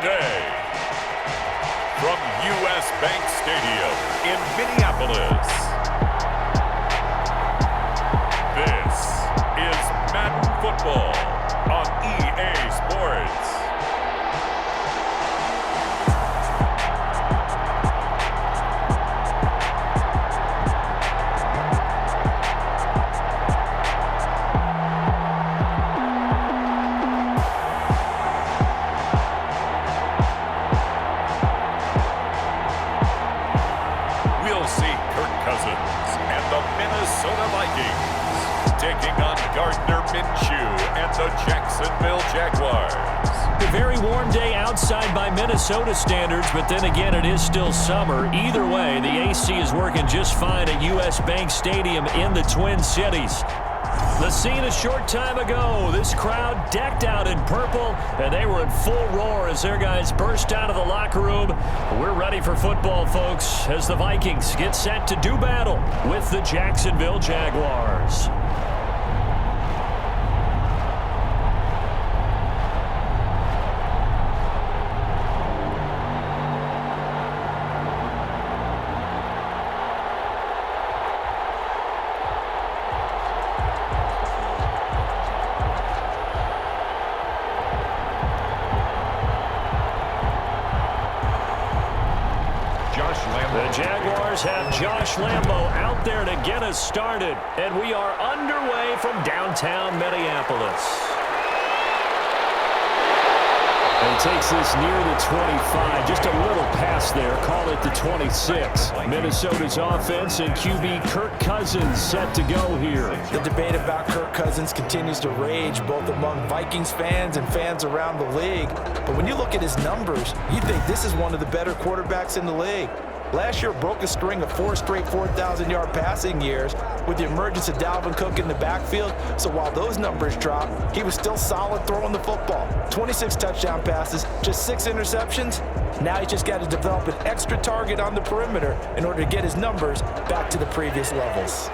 today. From U.S. Bank Stadium in Minneapolis, this is Madden Football on EA Sports. Vikings taking on Gardner Minshew and the Jacksonville Jaguars. A very warm day outside by Minnesota standards, but then again, it is still summer. Either way, the AC is working just fine at U.S. Bank Stadium in the Twin Cities. The scene a short time ago, this crowd decked out in purple, and they were in full roar as their guys burst out of the locker room. We're ready for football, folks, as the Vikings get set to do battle with the Jacksonville Jaguars. The Jaguars have Josh Lambo out there to get us started, and we are underway from downtown Minneapolis. And he takes this near the 25, just a little past there, call it the 26. Minnesota's offense and QB Kirk Cousins set to go here. The debate about Kirk Cousins continues to rage both among Vikings fans and fans around the league. But when you look at his numbers, you think this is one of the better quarterbacks in the league. Last year broke a string of 4 straight 4,000-yard passing years with the emergence of Dalvin Cook in the backfield. So while those numbers dropped, he was still solid throwing the football. 26 touchdown passes, just 6 interceptions. Now he's just got to develop an extra target on the perimeter in order to get his numbers back to the previous levels.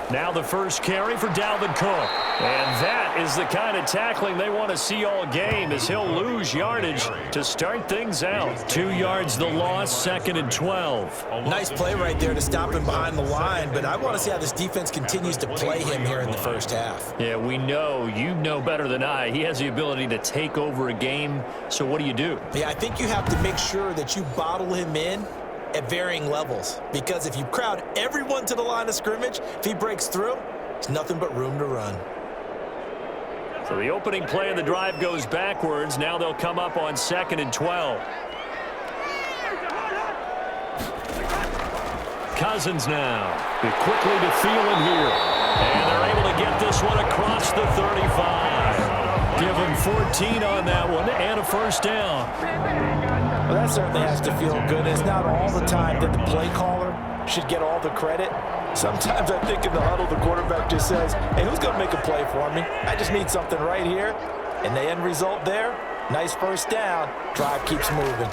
Now the first carry for Dalvin Cook. And that is the kind of tackling they want to see all game as he'll lose yardage to start things out. 2 yards the loss, 2nd and 12. Nice play right there to stop him behind the line, but I want to see how this defense continues to play him here in the first half. Yeah, we know, you know better than I, he has the ability to take over a game. So what do? Yeah, I think you have to make sure that you bottle him in at varying levels, because if you crowd everyone to the line of scrimmage, if he breaks through, there's nothing but room to run. So the opening play of the drive goes backwards. Now they'll come up on 2nd and 12. Cousins now. They're quickly to Thielen here. And they're able to get this one across the 35. Give him 14 on that one and a first down. Well, that certainly has to feel good. It's not all the time that the play caller should get all the credit. Sometimes I think in the huddle, the quarterback just says, hey, who's going to make a play for me? I just need something right here. And the end result there, nice first down. Drive keeps moving.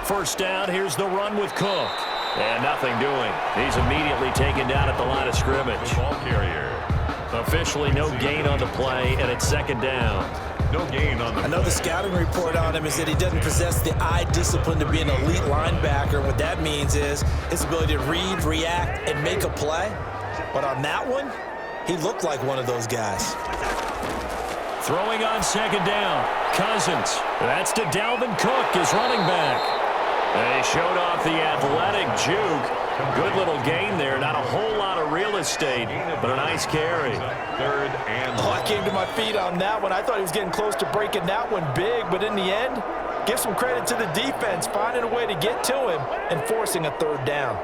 First down, here's the run with Cook. And nothing doing. He's immediately taken down at the line of scrimmage. Ball carrier. Officially no gain on the play, and it's 2nd down. No gain on the I know the scouting report on him is that he doesn't possess the eye discipline to be an elite linebacker. What that means is his ability to read, react, and make a play. But on that one, he looked like one of those guys. Throwing on 2nd down. Cousins. That's to Dalvin Cook, his running back. They showed off the athletic juke. Good little gain there. Not a whole lot of real estate, but a nice carry. 3rd and I came to my feet on that one. I thought he was getting close to breaking that one big, but in the end, give some credit to the defense, finding a way to get to him and forcing a 3rd down.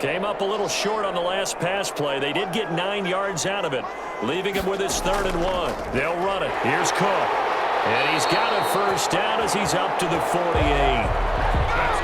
Came up a little short on the last pass play. They did get 9 yards out of it, leaving him with his 3rd and 1. They'll run it. Here's Cook. And he's got a first down as he's up to the 48.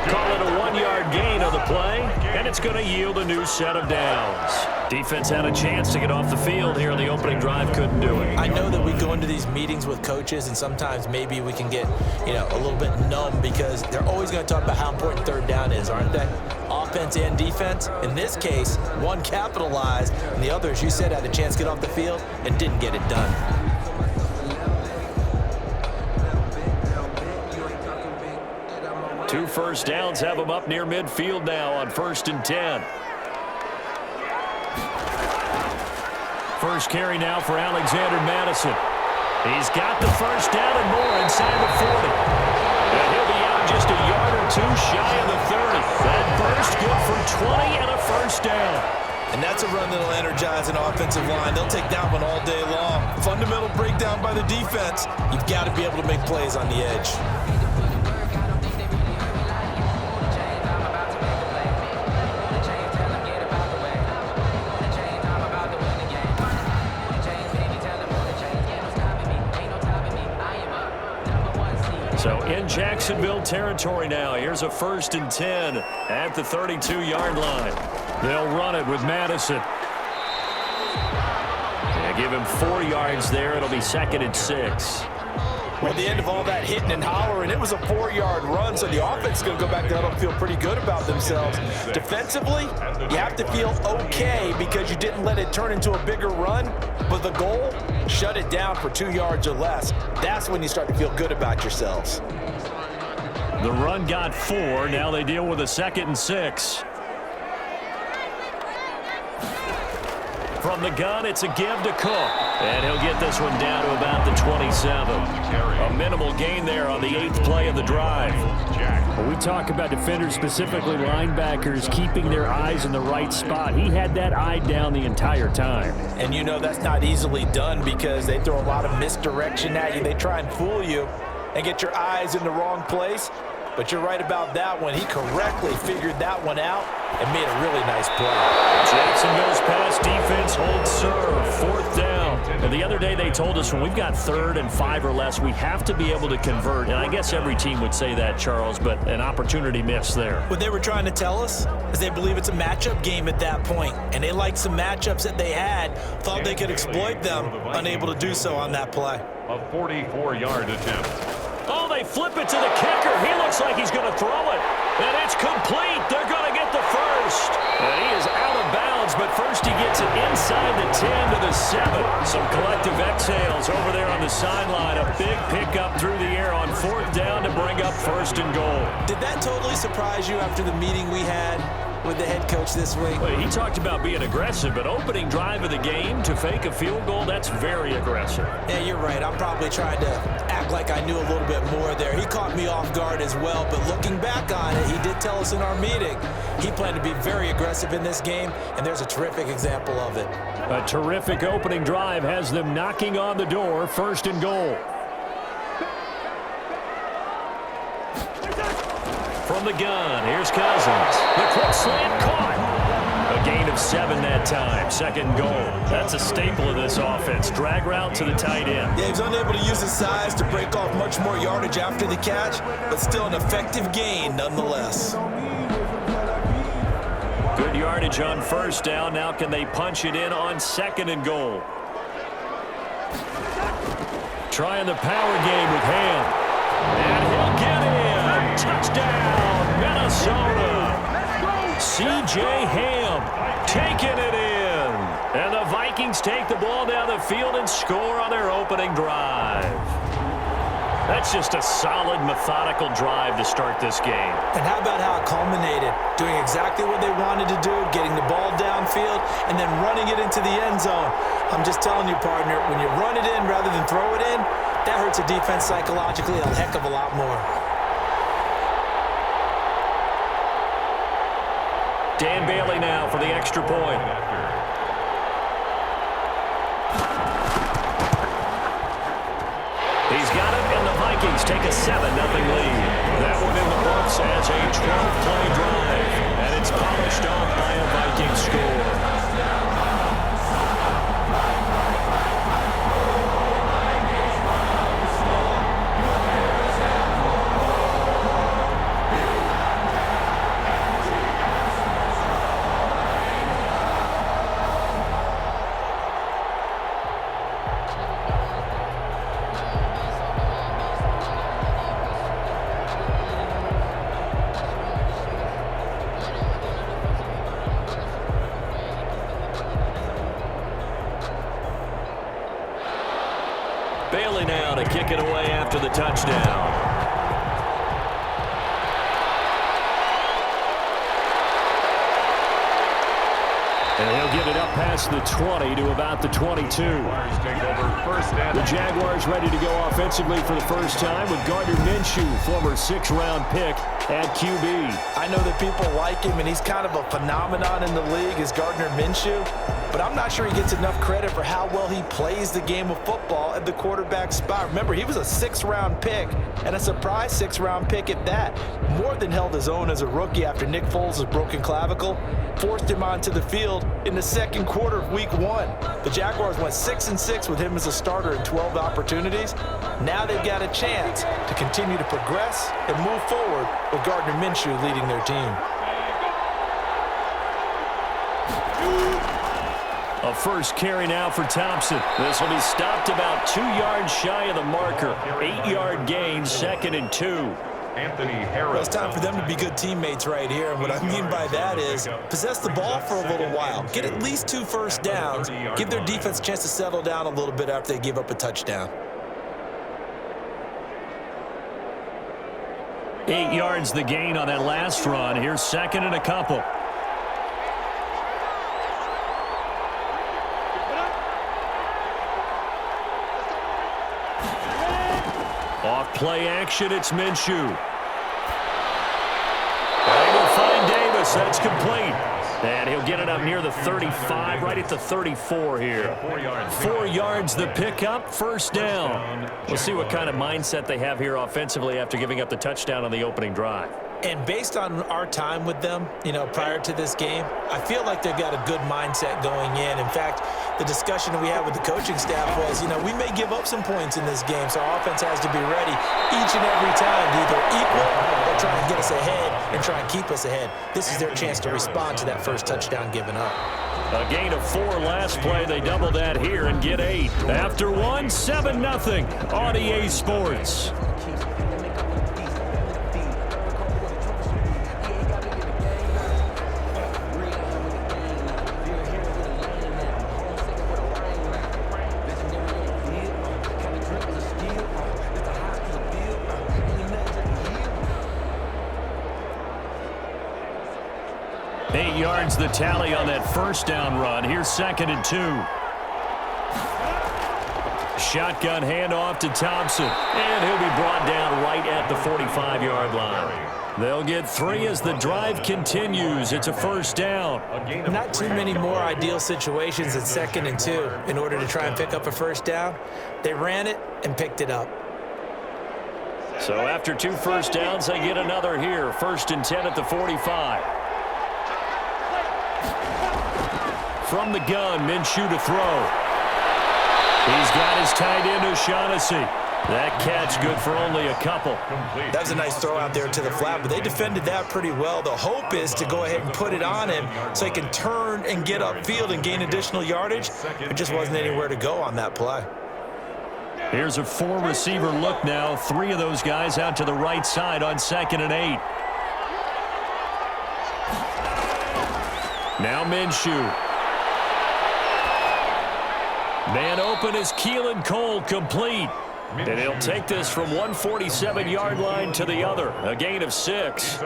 Call it a 1-yard gain on the play, and it's going to yield a new set of downs. Defense had a chance to get off the field here on the opening drive, couldn't do it. I know that we go into these meetings with coaches, and sometimes maybe we can get, a little bit numb because they're always going to talk about how important 3rd down is, aren't they? offense and defense. In this case, one capitalized, and the other, as you said, had a chance to get off the field and didn't get it done. Two first downs have them up near midfield now on 1st and 10. First carry now for Alexander Madison. He's got the first down and more inside the 40. And he'll be out just a yard or two shy of the 30. That burst good for 20 and a first down. And that's a run that'll energize an offensive line. They'll take that one all day long. Fundamental breakdown by the defense. You've got to be able to make plays on the edge. So in Jacksonville territory now. Here's a 1st and 10 at the 32-yard line. They'll run it with Madison. Yeah, give him 4 yards there. It'll be 2nd and 6. Well, at the end of all that hitting and hollering, it was a 4-yard run, so the offense is going to go back to huddle and feel pretty good about themselves. Defensively, you have to feel okay because you didn't let it turn into a bigger run, but the goal, shut it down for 2 yards or less. That's when you start to feel good about yourselves. The run got 4. Now they deal with a 2nd and 6. From the gun, it's a give to Cook. And he'll get this one down to about the 27. A minimal gain there on the 8th play of the drive. When we talk about defenders, specifically linebackers, keeping their eyes in the right spot, he had that eye down the entire time. And you know that's not easily done because they throw a lot of misdirection at you. They try and fool you and get your eyes in the wrong place. But you're right about that one. He correctly figured that one out and made a really nice play. Jacksonville's pass defense holds serve. 4th down. And the other day they told us when we've got 3rd and 5 or less, we have to be able to convert. And I guess every team would say that, Charles, but an opportunity missed there. What they were trying to tell us is they believe it's a matchup game at that point. And they liked some matchups that they had, thought they could exploit them, unable to do so on that play. A 44-yard attempt. Oh, they flip it to the kicker. He looks like he's going to throw it. And it's complete. They're going to get the first. And he is out of bounds, but first he gets it inside the 10 to the 7. Some collective exhales over there on the sideline. A big pickup through the air on 4th down to bring up 1st and goal. Did that totally surprise you after the meeting we had with the head coach this week? Well, he talked about being aggressive, but opening drive of the game to fake a field goal, that's very aggressive. Yeah, you're right. I'm probably trying to act like I knew a little bit more there. He caught me off guard as well, but looking back on it, he did tell us in our meeting he planned to be very aggressive in this game, and there's a terrific example of it. A terrific opening drive has them knocking on the door, 1st and goal. From the gun, here's Cousins. The quick slant caught. A gain of 7 that time. 2nd goal. That's a staple of this offense. Drag route to the tight end. Yeah, he was unable to use his size to break off much more yardage after the catch, but still an effective gain nonetheless. Good yardage on 1st down. Now can they punch it in on 2nd and goal? Trying the power game with Ham. And he'll get in. Touchdown, Minnesota. C.J. Ham taking it in. And the Vikings take the ball down the field and score on their opening drive. That's just a solid, methodical drive to start this game. And how about how it culminated? Doing exactly what they wanted to do, getting the ball downfield, and then running it into the end zone. I'm just telling you, partner, when you run it in rather than throw it in, that hurts a defense psychologically a heck of a lot more. Dan Bailey now for the extra point. He's got it, and the Vikings take a 7-0 lead. That one in the books as a 12-play drive, and it's polished off by a Viking score. to kick it away after the touchdown. And he'll get it up past the 20 to about the 22. The Jaguars ready to go offensively for the first time with Gardner Minshew, former 6th-round pick at QB. I know that people like him, and he's kind of a phenomenon in the league as Gardner Minshew, but I'm not sure he gets enough credit for how well he plays the game of football at the quarterback spot. Remember, he was a 6th-round pick, and a surprise 6th-round pick at that. More than held his own as a rookie after Nick Foles' broken clavicle forced him onto the field in the second quarter of Week 1. The Jaguars went 6-6 with him as a starter in 12 opportunities. Now they've got a chance to continue to progress and move forward with Gardner Minshew leading their team. A first carry now for Thompson. This will be stopped about 2 yards shy of the marker. 8-yard gain, 2nd and 2. Well, it's time for them to be good teammates right here. And what I mean by that is possess the ball for a little while. Get at least 2 first downs. Give their defense a chance to settle down a little bit after they give up a touchdown. 8 yards the gain on that last run. Here's 2nd and a couple. Off play action, it's Minshew. They will find Davis. That's complete. And he'll get it up near the 35, right at the 34 here. 4 yards the pickup, first down. We'll see what kind of mindset they have here offensively after giving up the touchdown on the opening drive. And based on our time with them, prior to this game, I feel like they've got a good mindset going in. In fact, the discussion that we had with the coaching staff was, we may give up some points in this game, so our offense has to be ready each and every time to either equal or try and get us ahead and try and keep us ahead. This is their chance to respond to that first touchdown given up. A gain of 4 last play. They double that here and get 8. After 1, 7-0 on EA Sports. Yards the tally on that first down run. Here's 2nd and 2. Shotgun handoff to Thompson. And he'll be brought down right at the 45-yard line. They'll get 3 as the drive continues. It's a first down. Not too many more ideal situations at 2nd and 2 in order to try and pick up a first down. They ran it and picked it up. So after 2 first downs, they get another here. 1st and 10 at the 45. From the gun, Minshew to throw. He's got his tight end, O'Shaughnessy. That catch good for only a couple. That was a nice throw out there to the flat, but they defended that pretty well. The hope is to go ahead and put it on him so he can turn and get upfield and gain additional yardage. There just wasn't anywhere to go on that play. Here's a 4-receiver look now. 3 of those guys out to the right side on 2nd and 8. Now Minshew. Man open is Keelan Cole, complete. And he'll take this from 147-yard line to the other. A gain of 6.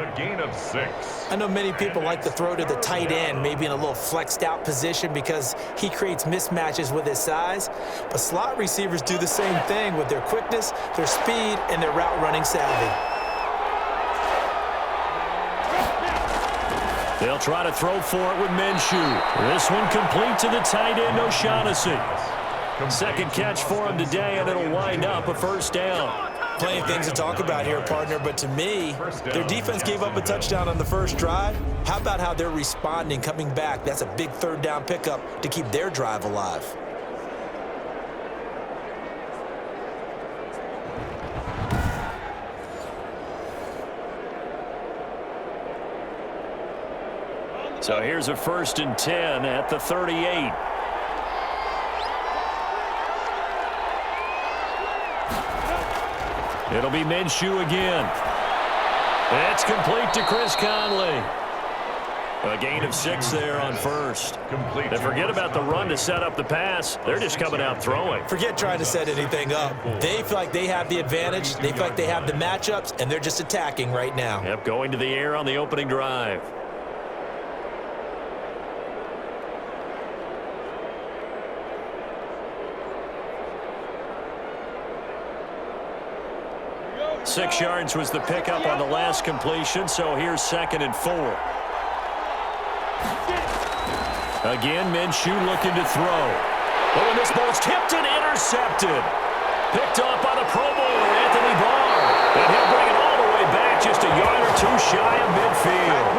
I know many people like to throw to the tight end, maybe in a little flexed out position because he creates mismatches with his size. But slot receivers do the same thing with their quickness, their speed, and their route running savvy. They'll try to throw for it with Minshew. This one complete to the tight end, O'Shaughnessy. 2nd catch for him today, and it'll wind up a first down. Plenty of things to talk about here, partner, but to me, their defense gave up a touchdown on the first drive. How about how they're responding, coming back? That's a big 3rd down pickup to keep their drive alive. So here's a 1st and 10 at the 38. It'll be Minshew again. It's complete to Chris Conley. A gain of 6 there on first. And forget about the run to set up the pass. They're just coming out throwing. Forget trying to set anything up. They feel like they have the advantage. They feel like they have the matchups, and they're just attacking right now. Yep, going to the air on the opening drive. Six yards was the pickup on the last completion, so here's 2nd and 4. Again, Minshew looking to throw. Oh, and this ball's tipped and intercepted. Picked off by the Pro Bowler, Anthony Barr. And he'll bring it all the way back, just a yard or two shy of midfield.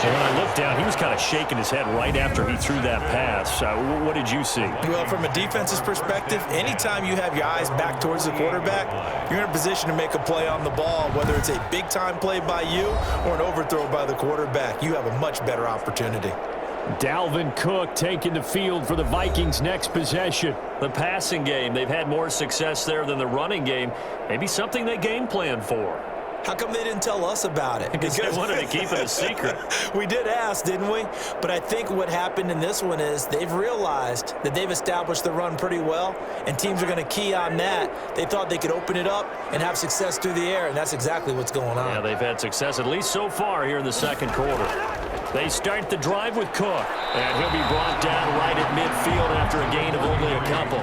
And when I looked down, he was kind of shaking his head right after he threw that pass. What did you see? Well, from a defense's perspective, anytime you have your eyes back towards the quarterback, you're in a position to make a play on the ball, whether it's a big-time play by you or an overthrow by the quarterback. You have a much better opportunity. Dalvin Cook taking the field for the Vikings' next possession. The passing game, they've had more success there than the running game. Maybe something they game plan for. How come they didn't tell us about it? Because they wanted to keep it a secret. We did ask, didn't we? But I think what happened in this one is they've realized that they've established the run pretty well, and teams are going to key on that. They thought they could open it up and have success through the air, and that's exactly what's going on. Yeah, they've had success, at least so far, here in the second quarter. They start the drive with Cook, and he'll be brought down right at midfield after a gain of only a couple.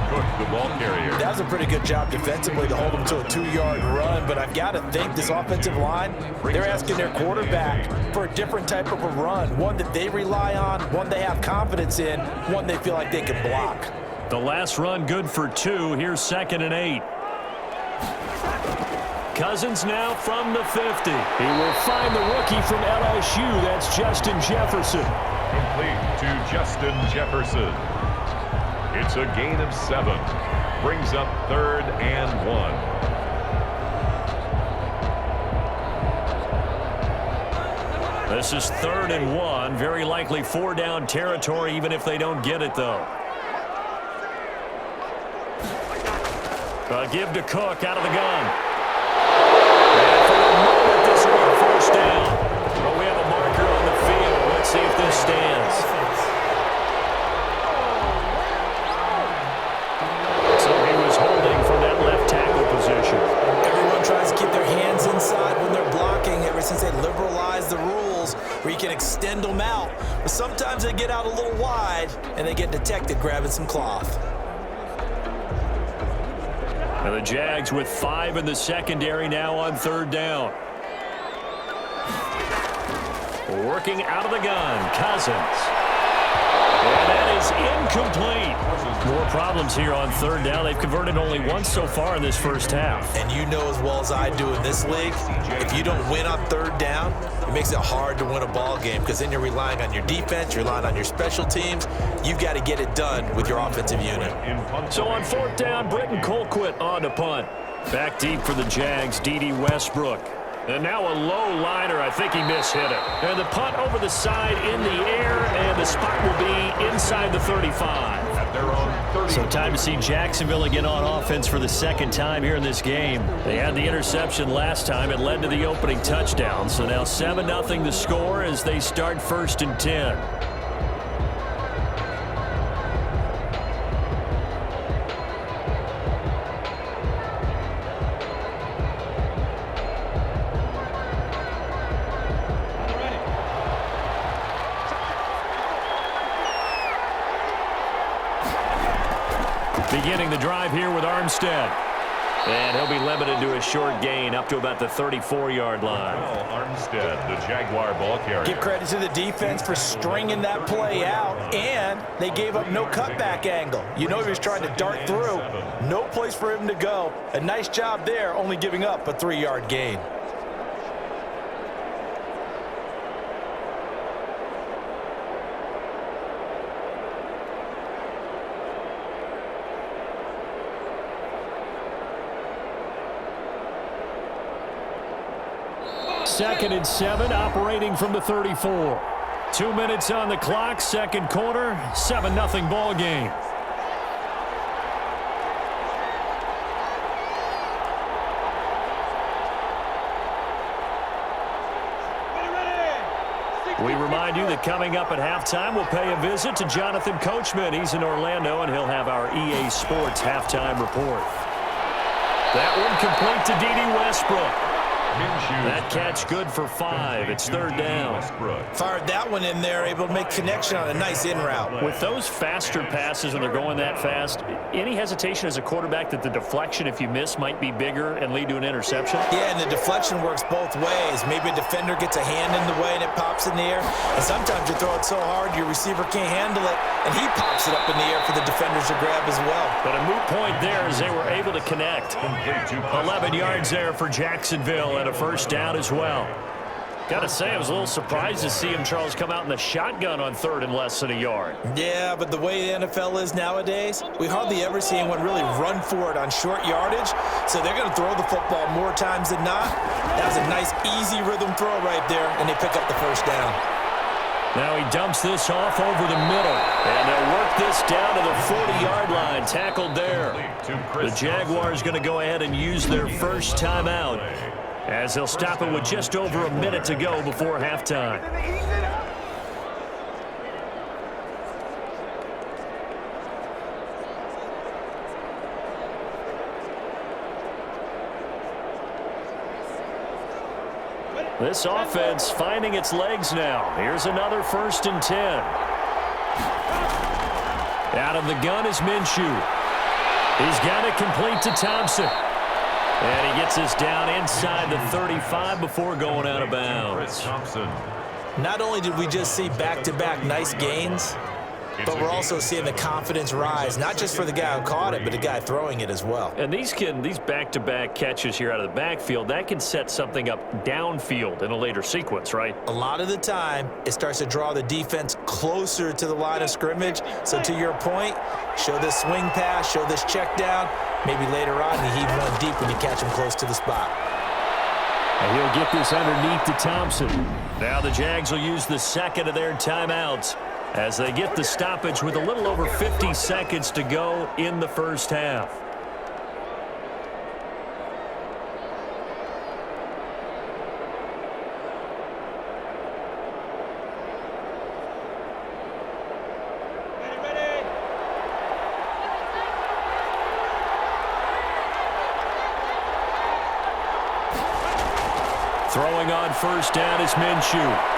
Cook, the ball carrier. That was a pretty good job defensively to hold them to a 2-yard run, but I've got to think this offensive line, they're asking their quarterback for a different type of a run, one that they rely on, one they have confidence in, one they feel like they can block. The last run good for 2. Here's 2nd and 8. Cousins now from the 50. He will find the rookie from LSU. That's Justin Jefferson. Complete to Justin Jefferson. It's a gain of 7. Brings up 3rd and 1. This is 3rd and 1. Very likely 4-down territory, even if they don't get it, though. Give to Cook out of the gun. And for the moment, this will be 1st down. But we have a marker on the field. Let's see if this stands. So he was holding from that left tackle position. Everyone tries to keep their hands inside when they're blocking ever since they liberalized the rules where you can extend them out. But sometimes they get out a little wide and they get detected grabbing some cloth. And the Jags with 5 in the secondary now on 3rd down. Working out of the gun, Cousins. And that is incomplete. More problems here on 3rd down. They've converted only once so far in this first half. And you know as well as I do in this league, if you don't win on 3rd down, it makes it hard to win a ball game because then you're relying on your defense, you're relying on your special teams. You've got to get it done with your offensive unit. So on 4th down, Britton Colquitt on to punt. Back deep for the Jags, D.D. Westbrook. And now a low liner. I think he mishit it. And the punt over the side in the air, and the spot will be inside the 35. So time to see Jacksonville again on offense for the 2nd time here in this game. They had the interception last time. It led to the opening touchdown. So now 7-0 the score as they start 1st and 10. Beginning the drive here with Armstead. And he'll be limited to a short gain up to about the 34-yard line. Armstead, the Jaguar ball carrier. Give credit to the defense for stringing that play out, and they gave up no cutback angle. You know he was trying to dart through. No place for him to go. A nice job there, only giving up a 3-yard gain. Second and 7, operating from the 34. 2 minutes on the clock, second quarter, 7-0 ball game. We remind you that coming up at halftime, we'll pay a visit to Jonathan Coachman. He's in Orlando, and he'll have our EA Sports halftime report. That one complete to D.D. Westbrook. That catch good for 5. It's third down. Fired that one in there, able to make connection on a nice in route. With those faster passes when they're going that fast, any hesitation as a quarterback that the deflection, if you miss, might be bigger and lead to an interception? Yeah, and the deflection works both ways. Maybe a defender gets a hand in the way and it pops in the air. And sometimes you throw it so hard your receiver can't handle it, and he pops it up in the air for the defenders to grab as well. But a moot point there as they were able to connect. 11 yards there for Jacksonville and a first down as well. Got to say, I was a little surprised to see him, Charles, come out in the shotgun on third and less than a yard. Yeah, but the way the NFL is nowadays, we hardly ever see anyone really run for it on short yardage, so they're going to throw the football more times than not. That was a nice, easy rhythm throw right there, and they pick up the first down. Now he dumps this off over the middle, and they'll work this down to the 40-yard line, tackled there. The Jaguars going to go ahead and use their first timeout, as they'll stop it with just over a minute to go before halftime. This offense finding its legs now. Here's another 1st and 10. Out of the gun is Minshew. He's got it complete to Thompson. And he gets this down inside the 35 before going out of bounds. Not only did we just see back-to-back nice gains, but we're also seeing the confidence rise, not just for the guy who caught it, but the guy throwing it as well. And these back-to-back catches here out of the backfield, that can set something up downfield in a later sequence, right? A lot of the time, it starts to draw the defense closer to the line of scrimmage. So to your point, show this swing pass, show this check down. Maybe later on, you heave one deep when you catch him close to the spot. And he'll get this underneath to Thompson. Now the Jags will use the second of their timeouts as they get the stoppage with a little over 50 seconds to go in the first half. Throwing on first down is Minshew.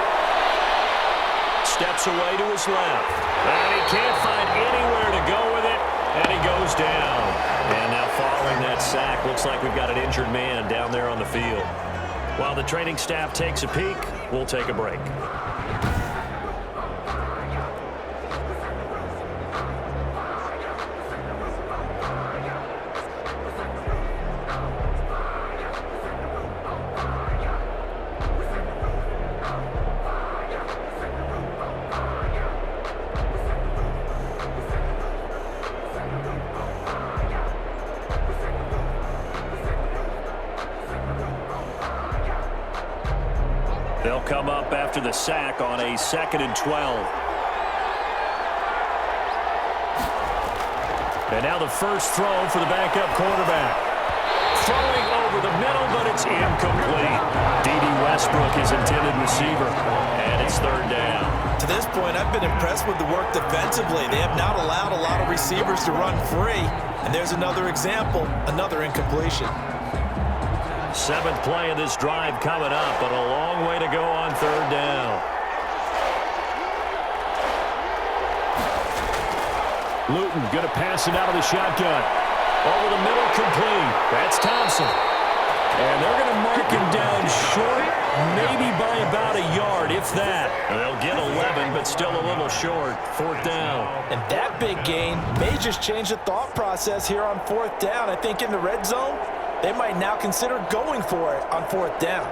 Steps away to his left. And he can't find anywhere to go with it. And he goes down. And now following that sack, looks like we've got an injured man down there on the field. While the training staff takes a peek, we'll take a break. They'll come up after the sack on a 2nd and 12. And now the first throw for the backup quarterback. Throwing over the middle, but it's incomplete. D.D. Westbrook is intended receiver, and it's third down. To this point, I've been impressed with the work defensively. They have not allowed a lot of receivers to run free. And there's another example, another incompletion. 7th play of this drive coming up, but a long way to go on third down. Luton going to pass it out of the shotgun. Over the middle, complete. That's Thompson. And they're going to mark him down short, maybe by about a yard, if that. And they'll get 11, but still a little short. 4th down. And that big gain may just change the thought process here on 4th down. I think in the red zone, they might now consider going for it on 4th down.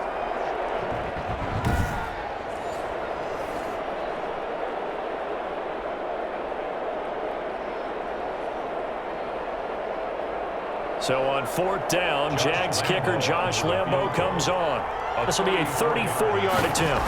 So on 4th down, Jags kicker Josh Lambo comes on. This will be a 34-yard attempt.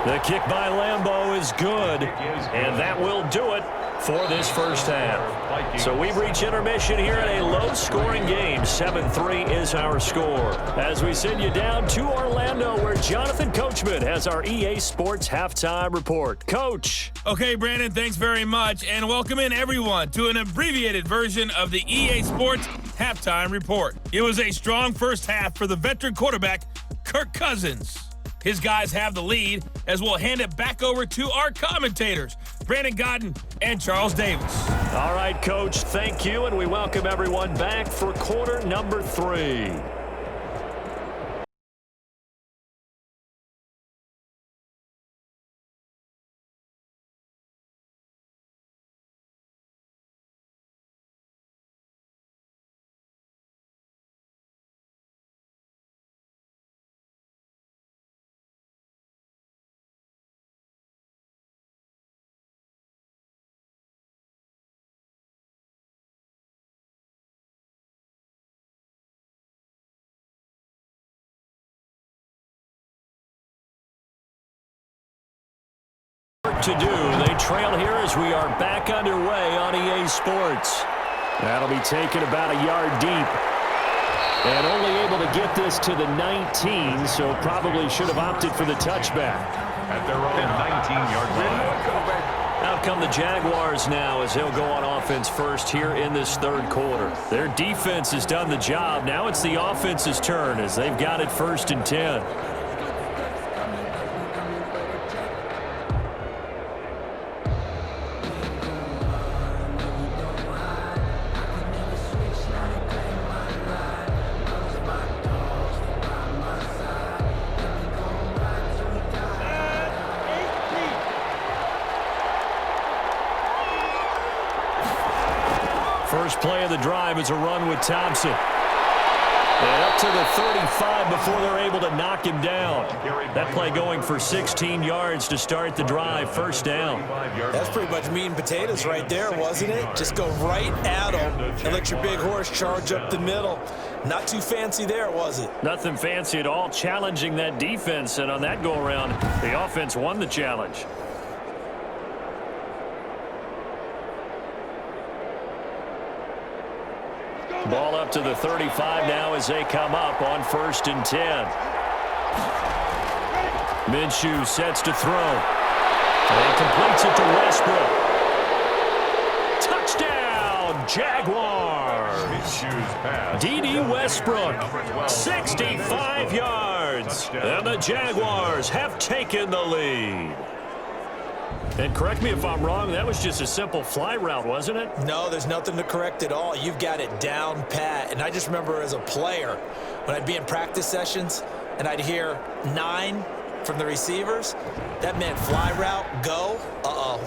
The kick by Lambo is good, and that will do it for this first half. So we reach intermission here in a low-scoring game. 7-3 is our score. As we send you down to Orlando, where Jonathan Coachman has our EA Sports Halftime Report. Coach. Okay, Brandon, thanks very much, and welcome in everyone to an abbreviated version of the EA Sports Halftime Report. It was a strong first half for the veteran quarterback, Kirk Cousins. His guys have the lead as we'll hand it back over to our commentators, Brandon Godden and Charles Davis. All right, Coach, thank you, and we welcome everyone back for quarter number 3. To do. They trail here as we are back underway on EA Sports. That'll be taken about a yard deep. And only able to get this to the 19, so probably should have opted for the touchback. At their own 19-yard line. Out come the Jaguars now as they'll go on offense first here in this third quarter. Their defense has done the job. Now it's the offense's turn as they've got it 1st and 10. First play of the drive is a run with Thompson. And up to the 35 before they're able to knock him down. That play going for 16 yards to start the drive, 1st down. That's pretty much meat and potatoes right there, wasn't it? Just go right at them and let your big horse charge up the middle. Not too fancy there, was it? Nothing fancy at all, challenging that defense. And on that go-around, the offense won the challenge. Ball up to the 35 now as they come up on 1st and 10. Minshew sets to throw. And completes it to Westbrook. Touchdown, Jaguars. Minshew's pass. D.D. Westbrook, 65 yards. And the Jaguars have taken the lead. And correct me if I'm wrong, that was just a simple fly route, wasn't it? No, there's nothing to correct at all. You've got it down pat. And I just remember as a player, when I'd be in practice sessions and I'd hear 9 from the receivers, that meant fly route, go,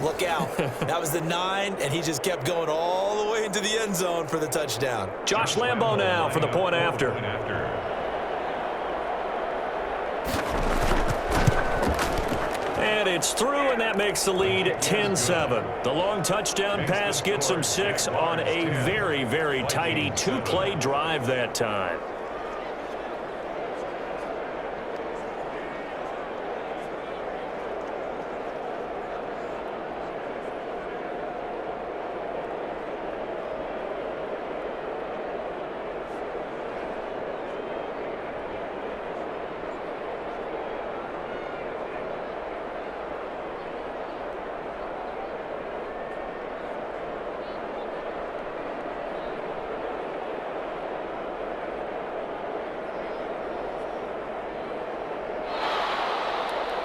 look out. That was the 9, and he just kept going all the way into the end zone for the touchdown. Josh Lambo now for the point after. And it's through, and that makes the lead 10-7. The long touchdown pass gets them 6 on a very, very tidy 2-play drive that time.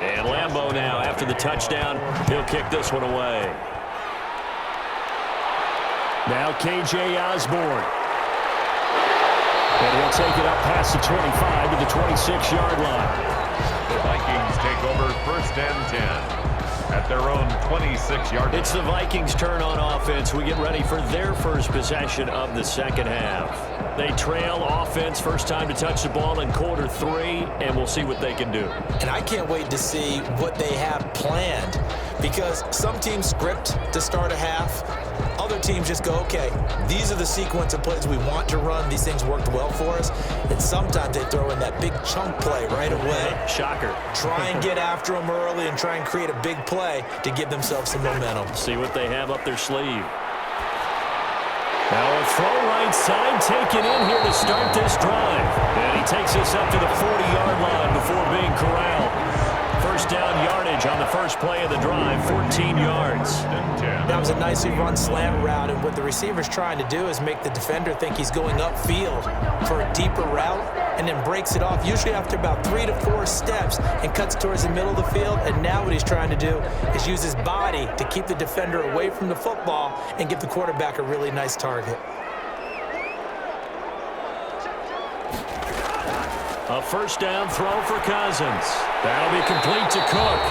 And Lambo now, after the touchdown, he'll kick this one away. Now K.J. Osborne. And he'll take it up past the 25 to the 26-yard line. The Vikings take over 1st and 10 at their own 26-yard line. It's the Vikings' turn on offense. We get ready for their first possession of the second half. They trail offense, first time to touch the ball in quarter 3, and we'll see what they can do. And I can't wait to see what they have planned, because some teams script to start a half. Other teams just go, okay, these are the sequence of plays we want to run. These things worked well for us. And sometimes they throw in that big chunk play right away. Shocker. Try and get after them early and try and create a big play to give themselves some momentum. See what they have up their sleeve. Now a throw right side taken in here to start this drive. And he takes us up to the 40-yard line before being corralled first play of the drive, 14 yards. That was a nicely run slant route, and what the receiver's trying to do is make the defender think he's going upfield for a deeper route and then breaks it off, usually after about 3 to 4 steps, and cuts towards the middle of the field. And now what he's trying to do is use his body to keep the defender away from the football and give the quarterback a really nice target. A first down throw for Cousins. That'll be complete to Cook.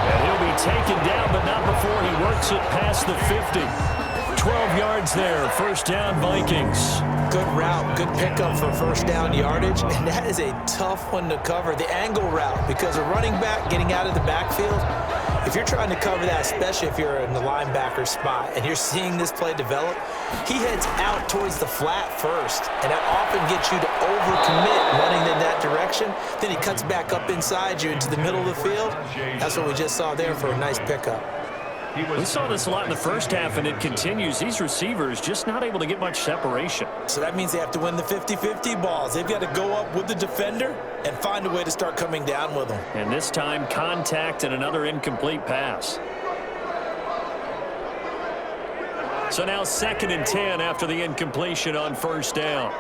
And he'll be taken down, but not before he works it past the 50. 12 yards there, first down Vikings. Good route, good pickup for first down yardage, and that is a tough one to cover, the angle route, because a running back getting out of the backfield, if you're trying to cover that, especially if you're in the linebacker spot and you're seeing this play develop, he heads out towards the flat first, and that often gets you to overcommit running in that direction. Then he cuts back up inside you into the middle of the field. That's what we just saw there for a nice pickup. We saw this a lot in the first half, and it continues. These receivers just not able to get much separation. So that means they have to win the 50-50 balls. They've got to go up with the defender and find a way to start coming down with them. And this time, contact and another incomplete pass. So now 2nd and 10 after the incompletion on first down.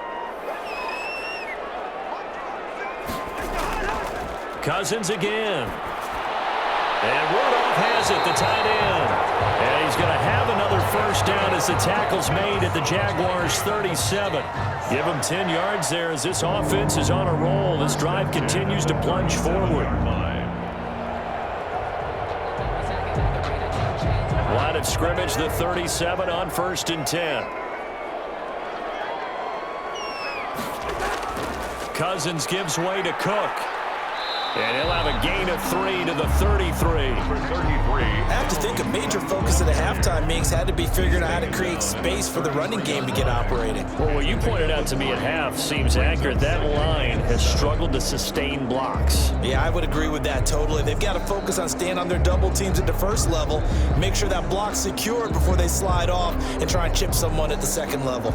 Cousins again. And Rudolph has it, the tight end. And he's going to have another first down as the tackle's made at the Jaguars' 37. Give him 10 yards there as this offense is on a roll. This drive continues to plunge forward. Line of scrimmage, the 37 on 1st and 10. Cousins gives way to Cook. And he'll have a gain of 3 to the 33. I have to think a major focus of the halftime meetings had to be figuring out how to create space for the running game to get operating. Well, what you pointed out to me at half seems accurate. That line has struggled to sustain blocks. Yeah, I would agree with that totally. They've got to focus on staying on their double teams at the first level, make sure that block's secured before they slide off and try and chip someone at the second level.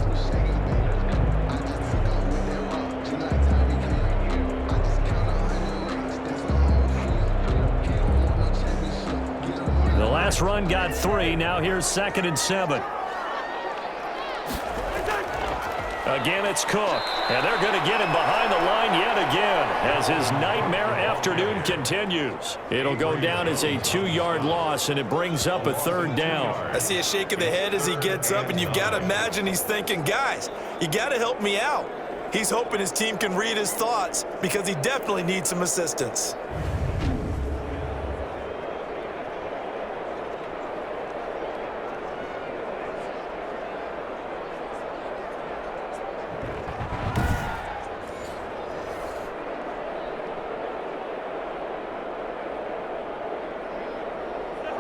Last run got 3. Now here's 2nd and 7. Again, it's Cook. And they're going to get him behind the line yet again as his nightmare afternoon continues. It'll go down as a 2-yard loss, and it brings up a 3rd down. I see a shake of the head as he gets up, and you've got to imagine he's thinking, guys, you got to help me out. He's hoping his team can read his thoughts because he definitely needs some assistance.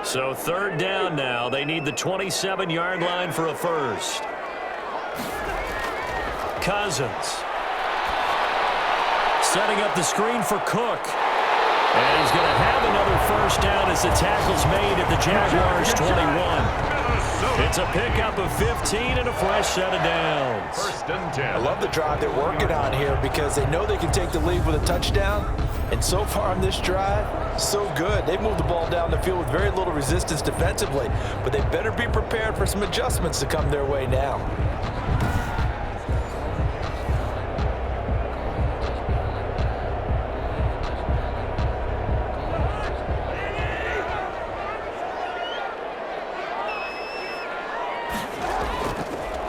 So 3rd down now. They need the 27-yard line for a first. Cousins. Setting up the screen for Cook. And he's going to have another first down as the tackle's made at the Jaguars' 21. It's a pickup of 15 and a fresh set of downs. 1st and 10. I love the drive they're working on here because they know they can take the lead with a touchdown. And so far on this drive, so good. They moved the ball down the field with very little resistance defensively, but they better be prepared for some adjustments to come their way now.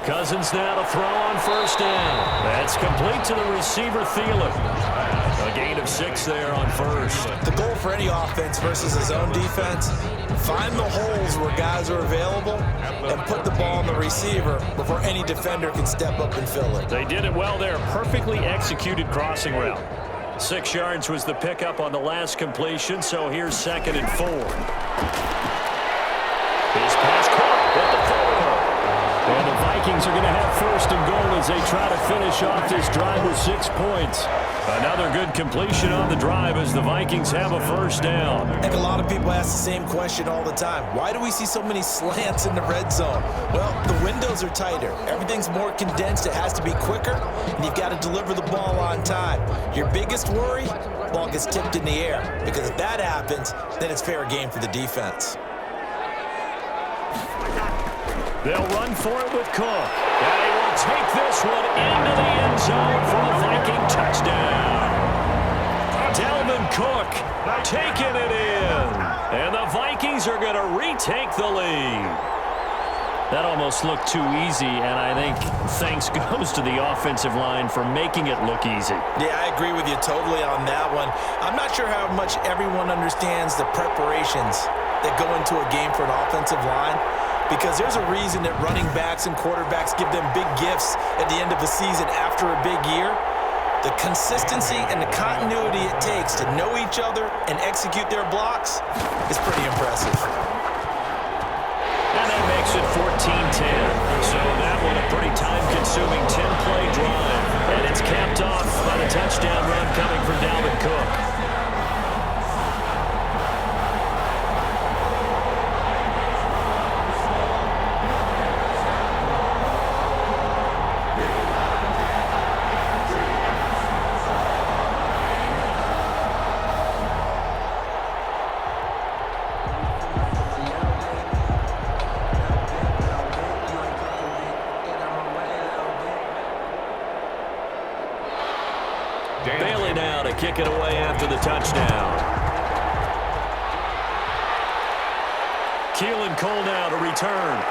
Cousins now to throw on first down. That's complete to the receiver, Thielen. A gain of 6 there on first. The goal for any offense versus his own defense, find the holes where guys are available and put the ball on the receiver before any defender can step up and fill it. They did it well there. Perfectly executed crossing route. 6 yards was the pickup on the last completion, so here's 2nd and 4. His pass caught at the 4. And the Vikings are going to have 1st and goal as they try to finish off this drive with 6 points. Another good completion on the drive as the Vikings have a first down. I think a lot of people ask the same question all the time. Why do we see so many slants in the red zone? Well, the windows are tighter. Everything's more condensed. It has to be quicker, and you've got to deliver the ball on time. Your biggest worry? ball gets tipped in the air. Because if that happens, then it's fair game for the defense. They'll run for it with Cook. And he will take this one into the end zone for a Viking touchdown. Dalvin Cook taking it in. And the Vikings are going to retake the lead. That almost looked too easy, and I think thanks goes to the offensive line for making it look easy. Yeah, I agree with you totally on that one. I'm not sure how much everyone understands the preparations that go into a game for an offensive line, because there's a reason that running backs and quarterbacks give them big gifts at the end of the season after a big year. The consistency and the continuity it takes to know each other and execute their blocks is pretty impressive. And that makes it 14-10. So that one a pretty time-consuming 10-play drive. And it's capped off by the touchdown run coming from Dalvin Cook. Bailey now to kick it away after the touchdown. Keelan Cole now to return.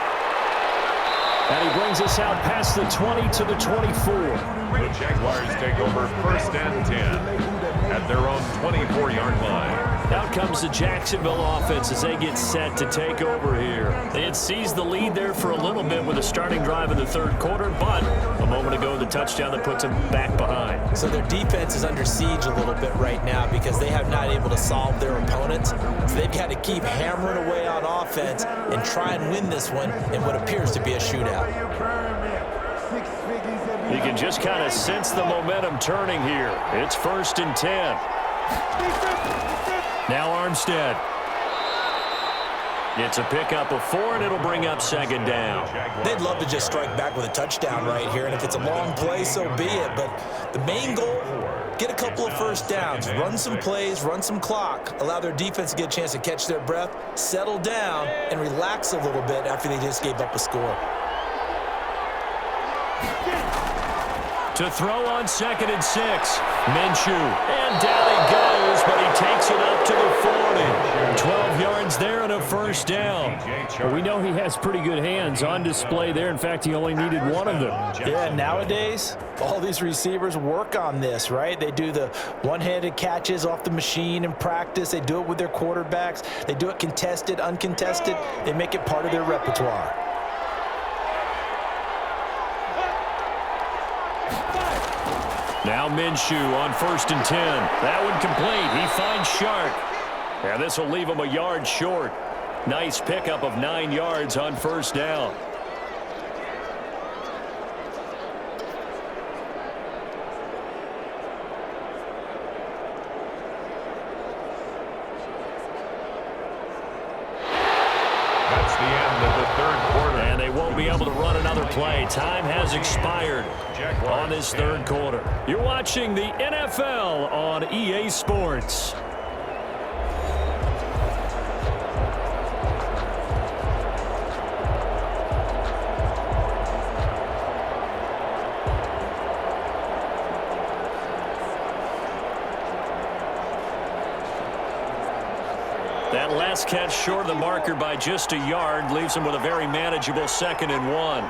And he brings us out past the 20 to the 24. The Jaguars take over 1st and 10 at their own 24-yard line. Out comes the Jacksonville offense as they get set to take over here. They had seized the lead there for a little bit with a starting drive in the third quarter, but a moment ago the touchdown that puts them back behind. So their defense is under siege a little bit right now because they have not able to solve their opponents. So they've got to keep hammering away on offense and try and win this one in what appears to be a shootout. You can just kind of sense the momentum turning here. It's 1st and 10. Now Armstead. It's a pickup of 4, and it'll bring up 2nd down. They'd love to just strike back with a touchdown right here, and if it's a long play, so be it. But the main goal, get a couple of first downs, run some plays, run some clock, allow their defense to get a chance to catch their breath, settle down, and relax a little bit after they just gave up a score. To throw on 2nd and 6. Minshew. And down he goes, but he takes it up to the 40. 12 yards there and a first down. Well, we know he has pretty good hands on display there. In fact, he only needed one of them. Yeah, nowadays, all these receivers work on this, right? They do the one-handed catches off the machine in practice. They do it with their quarterbacks. They do it contested, uncontested. They make it part of their repertoire. Now Minshew on 1st and 10. That one complete. He finds Shark. And this will leave him a yard short. Nice pickup of 9 yards on 1st down. That's the end of the 3rd quarter. And they won't be able to run another play. Time has expired on this 3rd quarter. You're watching the NFL on EA Sports. That last catch short of the marker by just a yard leaves him with a very manageable 2nd and 1.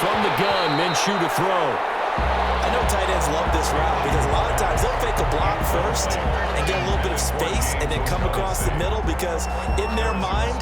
From the gun, Minshew to throw. I know tight ends love this route because a lot of times they'll fake a block first and get a little bit of space and then come across the middle because in their mind,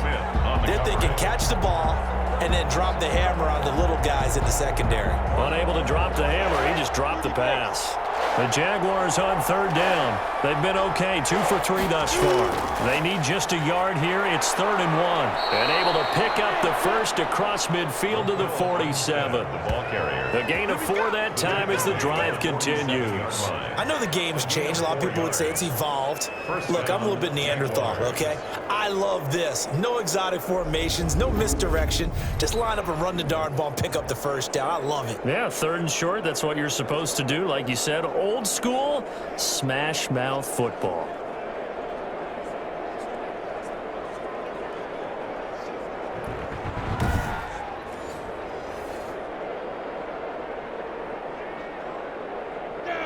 they're thinking catch the ball and then drop the hammer on the little guys in the secondary. Unable to drop the hammer, he just dropped the pass. The Jaguars on 3rd down. They've been okay, 2 for 3 thus far. They need just a yard here. It's 3rd and 1. And able to pick up the first across midfield to the 47. The ball carrier. The gain of 4 that time as the drive continues. I know the game's changed. A lot of people would say it's evolved. Look, I'm a little bit Neanderthal, okay? I love this. No exotic formations, no misdirection. Just line up and run the darn ball and pick up the first down. I love it. Yeah, 3rd and short. That's what you're supposed to do, like you said. old school smash mouth football.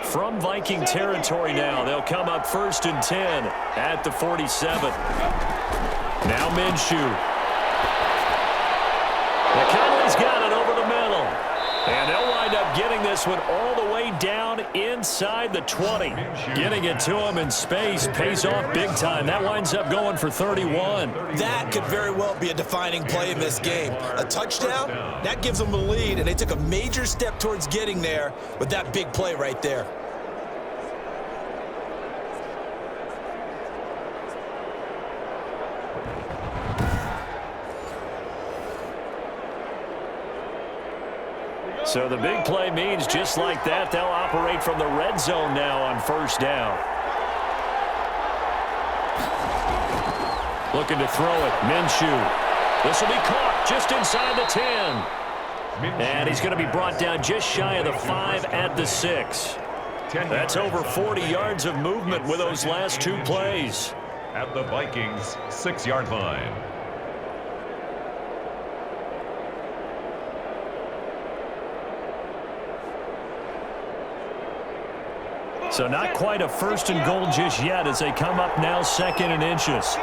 From Viking territory now, they'll come up 1st and 10 at the 47. Now Minshew. Ngakoue's got it over the middle. And they'll wind up getting this one all the way down inside the 20. Getting it to him in space pays off big time. That winds up going for 31. That could very well be a defining play in this game. A touchdown, that gives them the lead, and they took a major step towards getting there with that big play right there. So the big play means just like that, they'll operate from the red zone now on 1st down. Looking to throw it, Minshew. This will be caught just inside the 10. And he's going to be brought down just shy of the 5 at the 6. That's over 40 yards of movement with those last 2 plays. At the Vikings' 6-yard line. So not quite a 1st and goal just yet as they come up now 2nd and inches.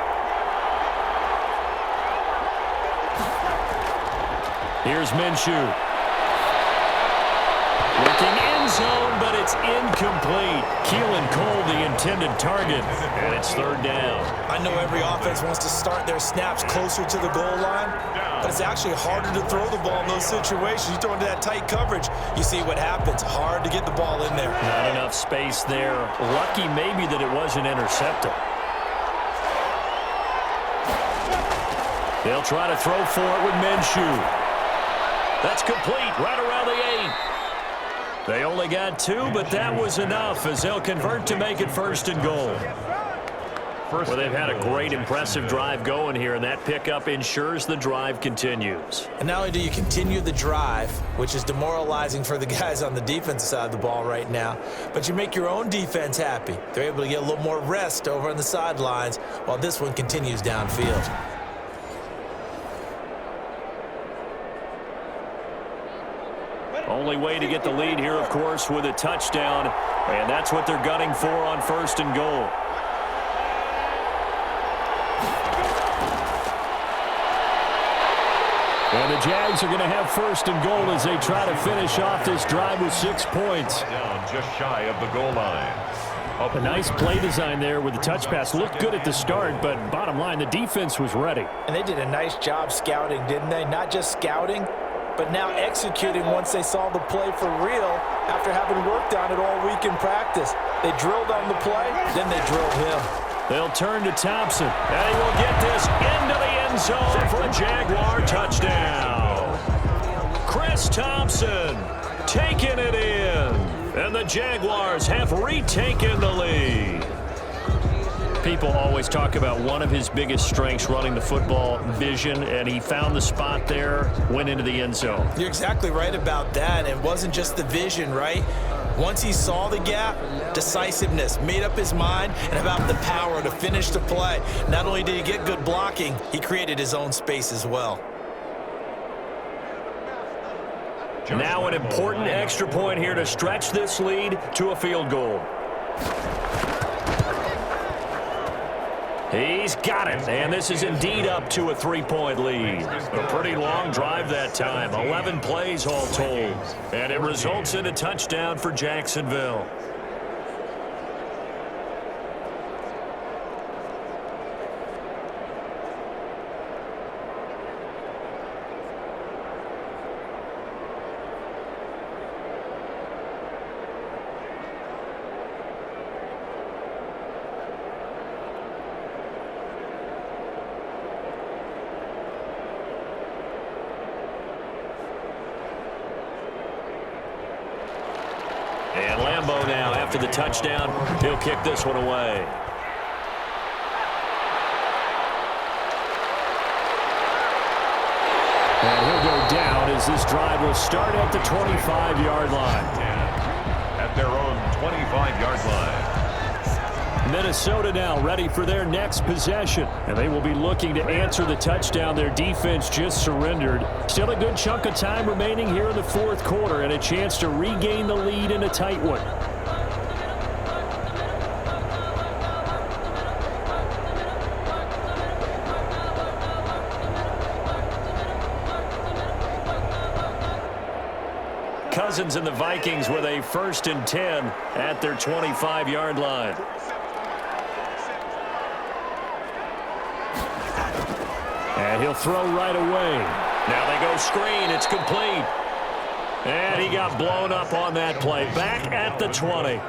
Here's Minshew. Looking end zone, but it's incomplete. Keelan Cole, the intended target, and it's 3rd down. I know every offense wants to start their snaps closer to the goal line, but it's actually harder to throw the ball in those situations. You throw into that tight coverage, you see what happens. Hard to get the ball in there. Not enough space there. Lucky maybe that it wasn't intercepted. They'll try to throw for it with Minshew. That's complete right around the 8. They only got 2, but that was enough as they'll convert to make it 1st and goal. Well, they've had a great, impressive drive going here, and that pickup ensures the drive continues. And not only do you continue the drive, which is demoralizing for the guys on the defensive side of the ball right now, but you make your own defense happy. They're able to get a little more rest over on the sidelines while this one continues downfield. Only way to get the lead here, of course, with a touchdown, and that's what they're gunning for on 1st and goal. And the Jags are going to have 1st and goal as they try to finish off this drive with 6 points. Down just shy of the goal line. A nice play design there with the touch pass. Looked good at the start, but bottom line, the defense was ready. And they did a nice job scouting, didn't they? Not just scouting, but now executing once they saw the play for real after having worked on it all week in practice. They drilled on the play, then they drilled him. They'll turn to Thompson, and he will get this into the end zone for a Jaguar touchdown. Chris Thompson taking it in, and the Jaguars have retaken the lead. People always talk about one of his biggest strengths running the football, vision, and he found the spot there, went into the end zone. You're exactly right about that. It wasn't just the vision, right? Once he saw the gap, decisiveness, made up his mind, and about the power to finish the play. Not only did he get good blocking, he created his own space as well. Now an important extra point here to stretch this lead to a field goal. He's got it, and this is indeed up to a 3-point lead. A pretty long drive that time, 11 plays all told, and it results in a touchdown for Jacksonville. And Lambeau now, after the touchdown, he'll kick this one away. And he'll go down as this drive will start at the 25-yard line. At their own 25-yard line. Minnesota now ready for their next possession. And they will be looking to answer the touchdown their defense just surrendered. Still a good chunk of time remaining here in the fourth quarter and a chance to regain the lead in a tight one. Cousins and the Vikings with a 1st and 10 at their 25-yard line. And he'll throw right away. Now they go screen. It's complete. And he got blown up on that play. Back at the 20.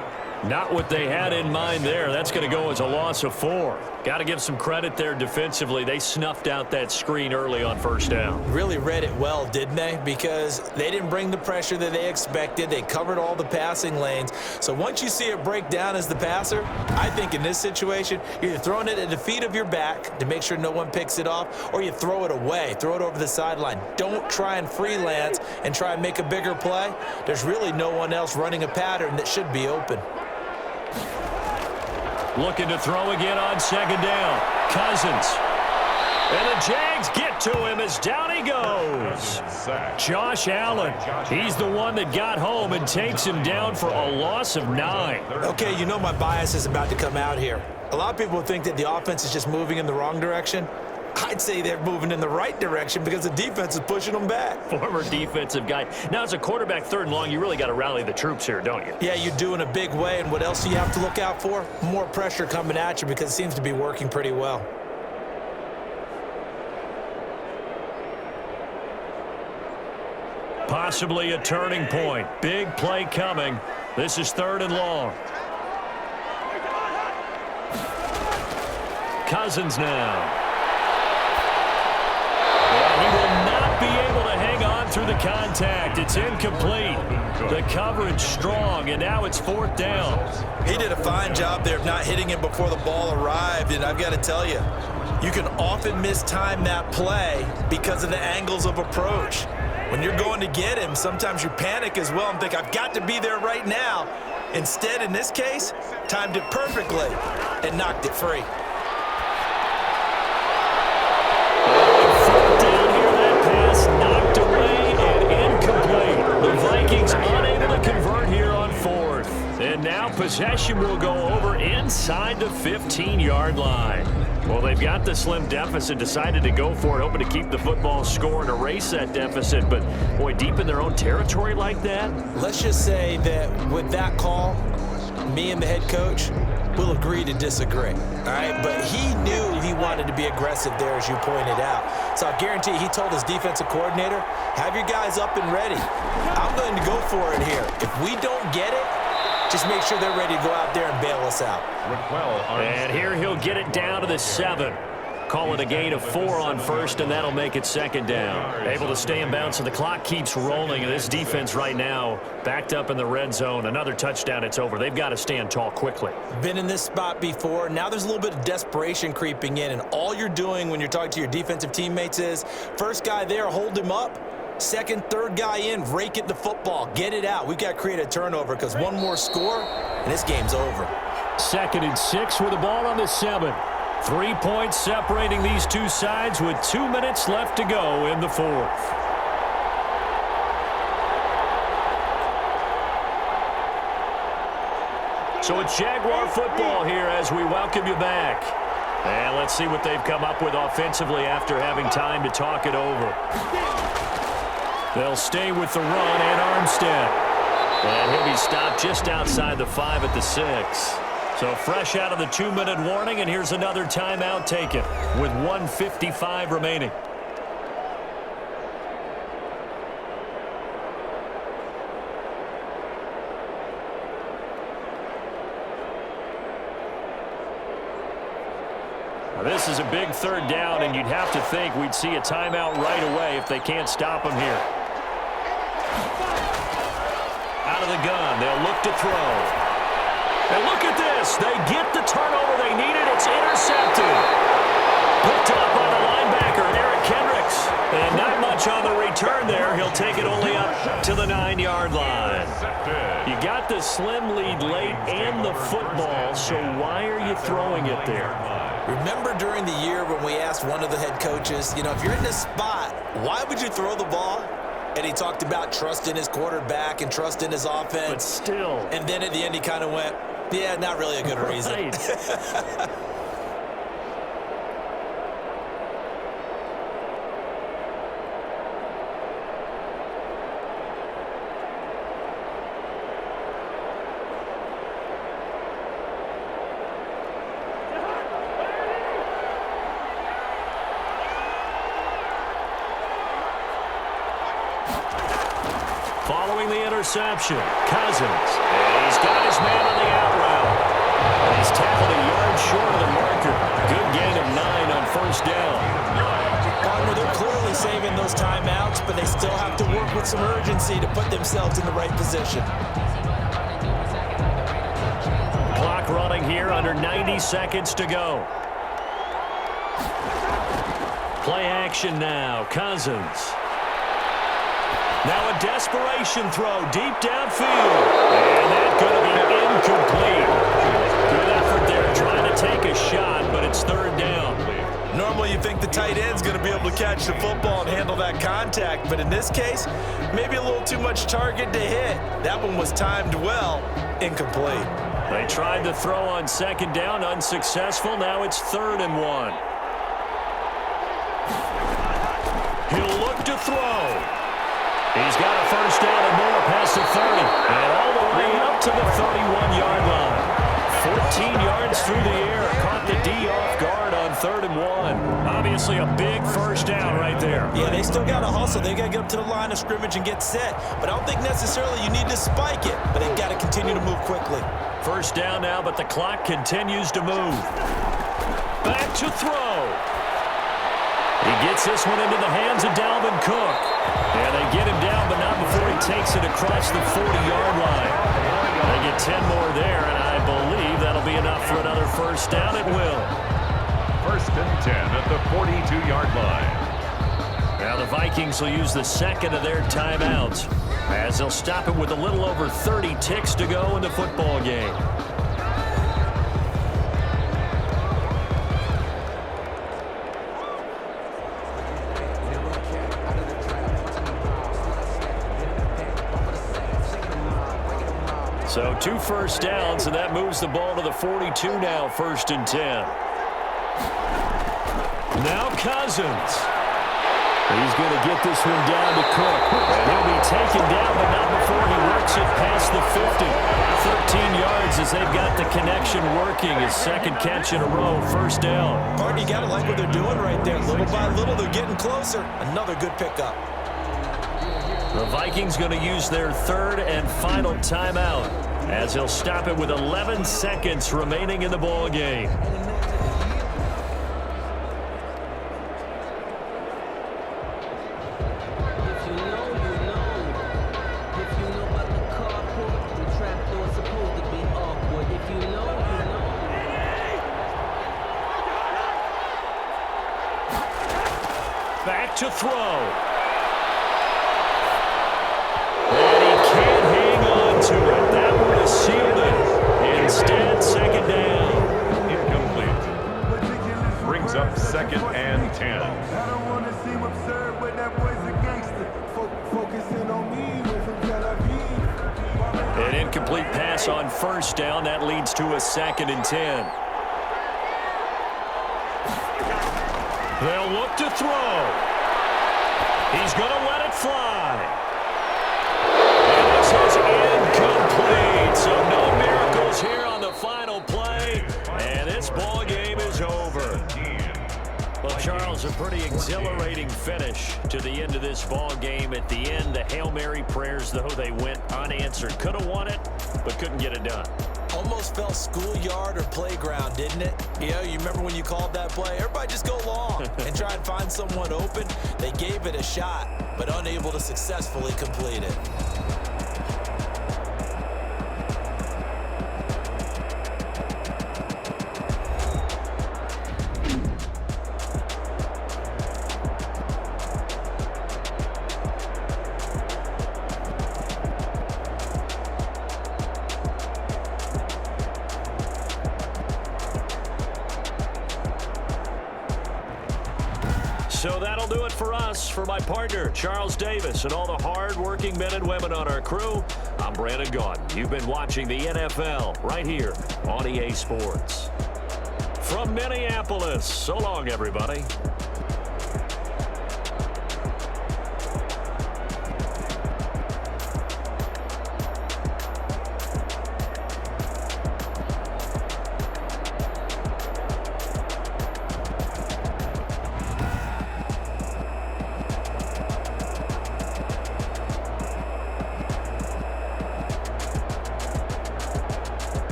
Not what they had in mind there. That's going to go as a loss of 4. Got to give some credit there defensively. They snuffed out that screen early on 1st down. Really read it well, didn't they? Because they didn't bring the pressure that they expected. They covered all the passing lanes. So once you see it break down as the passer, I think in this situation, you're either throwing it at the feet of your back to make sure no one picks it off, or you throw it away, throw it over the sideline. Don't try and freelance and try and make a bigger play. There's really no one else running a pattern that should be open. Looking to throw again on 2nd down. Cousins. And the Jags get to him as down he goes. Josh Allen. He's the one that got home and takes him down for a loss of 9. Okay, you know my bias is about to come out here. A lot of people think that the offense is just moving in the wrong direction. I'd say they're moving in the right direction because the defense is pushing them back. Former defensive guy. Now, as a quarterback 3rd and long, you really got to rally the troops here, don't you? Yeah, you do in a big way. And what else do you have to look out for? More pressure coming at you because it seems to be working pretty well. Possibly a turning point. Big play coming. This is 3rd and long. Cousins now. He will not be able to hang on through the contact. It's incomplete. The coverage strong, and now it's 4th down. He did a fine job there of not hitting him before the ball arrived, and I've got to tell you, you can often mistime that play because of the angles of approach. When you're going to get him, sometimes you panic as well and think, I've got to be there right now. Instead, in this case, timed it perfectly and knocked it free. Knocked away and incomplete. The Vikings unable to convert here on 4th. And now possession will go over inside the 15-yard line. Well, they've got the slim deficit, decided to go for it, hoping to keep the football score and erase that deficit. But, boy, deep in their own territory like that? Let's just say that with that call, me and the head coach will agree to disagree, all right? But he knew he wanted to be aggressive there, as you pointed out. So I guarantee he told his defensive coordinator, have your guys up and ready. I'm going to go for it here. If we don't get it, just make sure they're ready to go out there and bail us out. And here he'll get it down to the 7. Call it a gain of 4 on 1st, and that'll make it 2nd down. Able to stay in bounds, so the clock keeps rolling. And this defense right now backed up in the red zone. Another touchdown, it's over. They've got to stand tall quickly. Been in this spot before. Now there's a little bit of desperation creeping in, and all you're doing when you're talking to your defensive teammates is, first guy there, hold him up. Second, third guy in, rake at the football. Get it out. We've got to create a turnover because one more score, and this game's over. 2nd and 6 with the ball on the 7. 3 points separating these two sides with 2 minutes left to go in the 4th. So it's Jaguar football here as we welcome you back. And let's see what they've come up with offensively after having time to talk it over. They'll stay with the run and Armstead. And he'll be stopped just outside the 5 at the 6. So fresh out of the 2-minute warning, and here's another timeout taken with 1:55 remaining. Now this is a big 3rd down, and you'd have to think we'd see a timeout right away if they can't stop him here. Out of the gun, they'll look to throw. And look at this. They get the turnover they needed. It's intercepted. Picked up by the linebacker, Eric Kendricks. And not much on the return there. He'll take it only up to the 9-yard line. You got the a slim lead late and the football, so why are you throwing it there? Remember during the year when we asked one of the head coaches, if you're in this spot, why would you throw the ball? And he talked about trusting his quarterback and trusting his offense. But still. And then at the end he kind of went, yeah, not really a good reason. Right. Following the interception, Cousins. And he's got his man on the out route. And he's tackled a yard short of the marker. Good gain of 9 on first down. Partner, they're clearly saving those timeouts, but they still have to work with some urgency to put themselves in the right position. Clock running here, under 90 seconds to go. Play action now, Cousins. Now a desperation throw deep downfield. And that's going to be incomplete. Good effort there trying to take a shot, but it's third down. Normally you think the tight end's going to be able to catch the football and handle that contact, but in this case, maybe a little too much target to hit. That one was timed well, incomplete. They tried to throw on second down, unsuccessful. Now it's 3rd and 1. He'll look to throw. He's got a first down and more past the 30. And all the way up to the 31-yard line. 14 yards through the air. Caught the D off guard on 3rd and 1. Obviously a big first down right there. Yeah, they still got to hustle. They got to get up to the line of scrimmage and get set. But I don't think necessarily you need to spike it. But they've got to continue to move quickly. First down now, but the clock continues to move. Back to throw. He gets this one into the hands of Dalvin Cook. And they get him down, but not before he takes it across the 40-yard line. They get 10 more there, and I believe that'll be enough for another first down. It will. 1st and 10 at the 42-yard line. Now the Vikings will use the second of their timeouts, as they'll stop it with a little over 30 ticks to go in the football game. So 2 first downs, and that moves the ball to the 42 now, 1st and 10. Now Cousins. He's going to get this one down to Cook. And he'll be taken down, but not before he works it past the 50. 13 yards as they've got the connection working. His second catch in a row, first down. Partner, you got to like what they're doing right there. Little by little, they're getting closer. Another good pickup. The Vikings going to use their 3rd and final timeout, as he'll stop it with 11 seconds remaining in the ball game. Back to throw. To it. That would have sealed it. Instead, 2nd down. Incomplete. Brings up 2nd and 10. I don't want to seem absurd, but that boy's a gangster. Focusing on me from Tel Aviv. An incomplete pass on first down. That leads to a 2nd and 10. They'll look to throw. He's going to let it fly. Is incomplete, so no miracles here on the final play, and this ball game is over. Well, Charles, a pretty exhilarating finish to the end of this ball game. At the end, the Hail Mary prayers, though, they went unanswered. Could have won it, but couldn't get it done. Almost felt schoolyard or playground, didn't it? You remember when you called that play? Everybody just go long and try and find someone open. They gave it a shot, but unable to successfully complete it. So that'll do it for us. For my partner, Charles Davis, and all the hard-working men and women on our crew, I'm Brandon Gaudin. You've been watching the NFL right here on EA Sports. From Minneapolis, so long, everybody.